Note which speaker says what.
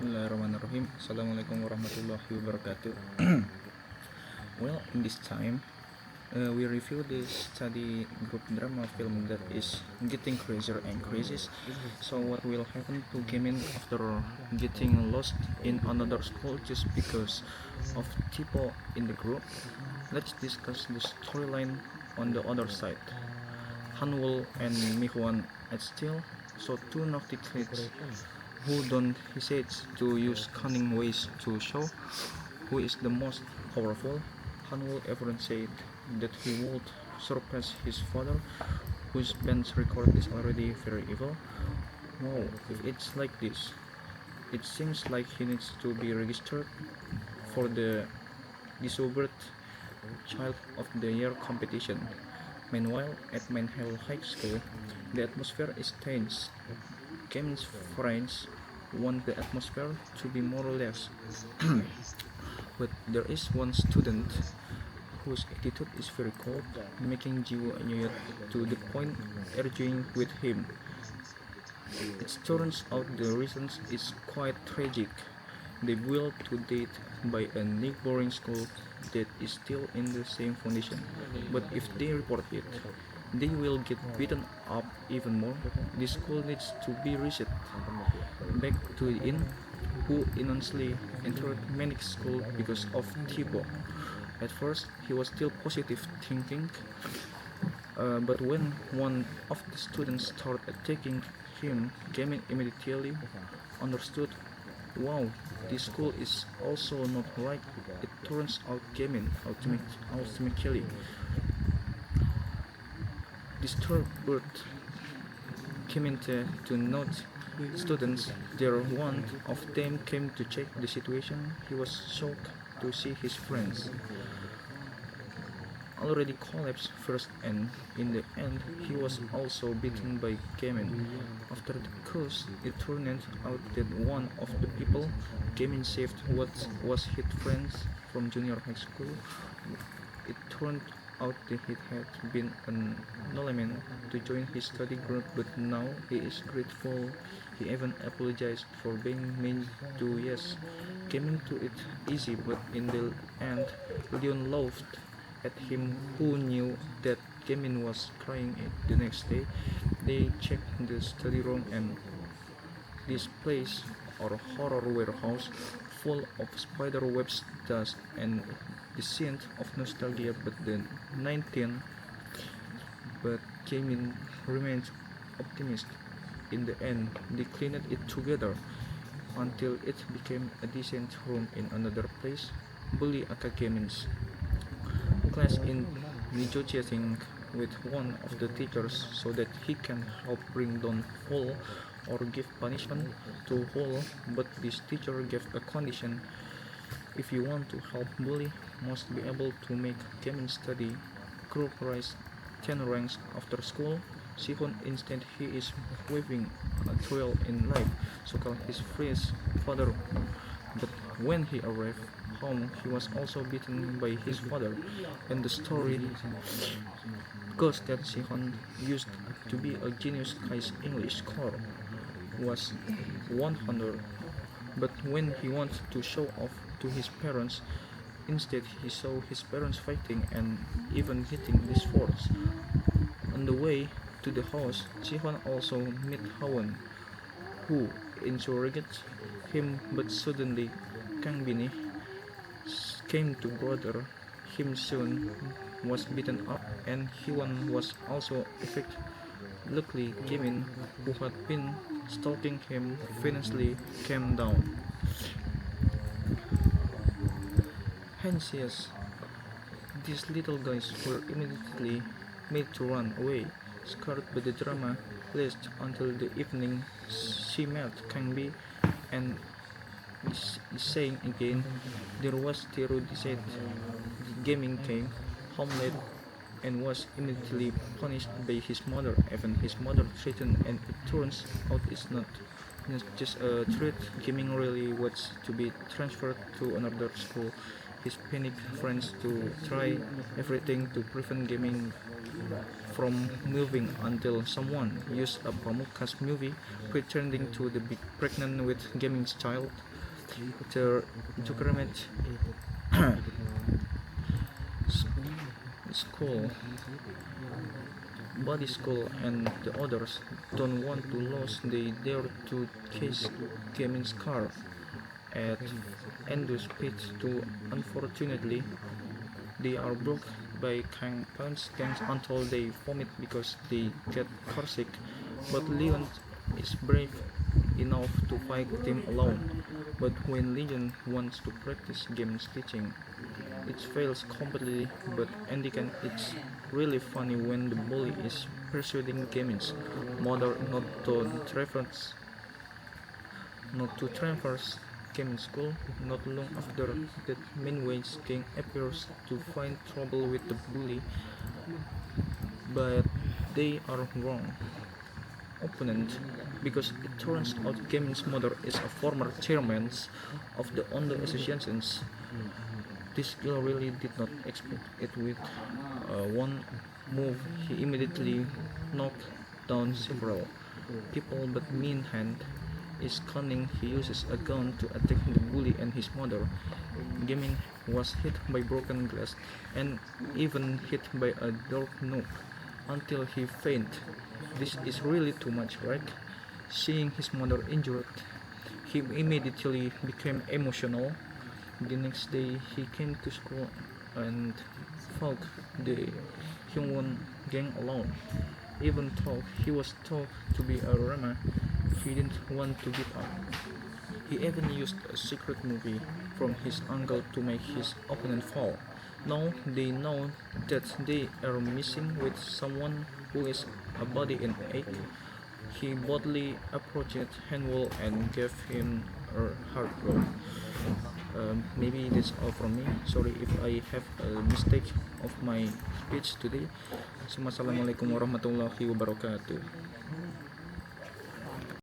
Speaker 1: Bismillahirrahmanirrahim. Assalamualaikum warahmatullahi wabarakatuh. Well, in this time, we review the study group drama film that is getting crazier and crazier. So, what will happen to Gamin after getting lost in another school just because of people in the group? Let's discuss the storyline on the other side. Hanwol and Mihwan at still, so two naughty kids who don't hesitate to use cunning ways to show who is the most powerful. Hanwol even said that he would surpass his father, whose bench record is already very evil. Wow, if it's like this, it seems like he needs to be registered for the Disobert Child of the Year competition. Meanwhile, at Manhill High School, the atmosphere is tense. Gamin's friends want the atmosphere to be more or less, but there is one student whose attitude is very cold, making Jiwoo annoyed to the point arguing with him. It turns out the reason is quite tragic. They will to date by a neighboring school that is still in the same foundation, but if they report it, they will get beaten up even more. The school needs to be reset. Back to In, who innocently entered Manic School because of Thibaut. At first, he was still positive thinking, but when one of the students started attacking him, Gamin immediately understood, wow, this school is also not right. It turns out Gamin ultimately disturbed Clemente to note students there. One of them came to check the situation. He was shocked to see his friends already collapsed first, and in the end he was also beaten by Gamin. After the curse, it turned out that one of the people Gamin saved was his friends from junior high school. It turned out that he had been an element to join his study group, but now he is grateful. He even apologized for being mean to Yes. Came to it easy, but in the end, Leon laughed at him, who knew that Gamin was crying the next day. They checked the study room, and this place, or horror warehouse, full of spider webs, dust, and the scent of nostalgia. But the 19th, but Jamin remained optimistic. In the end, they cleaned it together until it became a decent room in another place. Bully Akakemin's class in negotiating with one of the teachers so that he can help bring down Hall or give punishment to Hall, but this teacher gave a condition. If you want to help Bully, must be able to make Gamin study group rise 10 ranks after school. Sihon instead he is waving a trail in life, so called his phrase father. But when he arrived home, he was also beaten by his father, and the story goes that Sihon used to be a genius guy's English score was 100, but when he wanted to show off to his parents, instead he saw his parents fighting and even hitting his force. On the way to the house, Sihon also met Hawan, who interrogates him, but suddenly Kang Bini came to bother him. Soon was beaten up, and Hyun was also affected. Luckily, Jimin, who had been stalking him, finally came down. Hence, these little guys were immediately made to run away, scared by the drama, last until the evening. She met Kangbi and is saying again, there was terrorized. Gaming came home late and was immediately punished by his mother. Even his mother threatened, and it turns out it's not just a threat. Gaming really wants to be transferred to another school. His panicked friends to try everything to prevent Gaming from moving until someone used a Pamukkas movie pretending to be pregnant with Gaming's child. The Jukramet school, body school, and the others don't want to lose. They dare to chase Gamin's car at Endo's speed too. Unfortunately, they are blocked by Punch gangs until they vomit because they get carsick. But Leon is brave enough to fight them alone. But when Leon wants to practice game teaching, it fails completely. But Andy it's really funny when the bully is persuading Gamin's mother not to traverse Gamin's school. Not long after that, Minway's gang appears to find trouble with the bully, but they are wrong opponent because it turns out Gamin's mother is a former chairman of the Ondo Associations. This girl really did not expect it. With one move, he immediately knocked down several people, but Minhan is cunning. He uses a gun to attack the bully and his mother. Gamin was hit by broken glass and even hit by a door knob until he fainted. This is really too much, right? Seeing his mother injured, he immediately became emotional. The next day, he came to school and fought the Hyungwon gang alone. Even though he was told to be a Rama, he didn't want to give up. He even used a secret movie from his uncle to make his opponent fall. Now they know that they are messing with someone who is a body in ache. He boldly approached Hanwol and gave him a hard blow. Maybe that's all from me. Sorry if I have a mistake of my speech today. Assalamualaikum warahmatullahi wabarakatuh.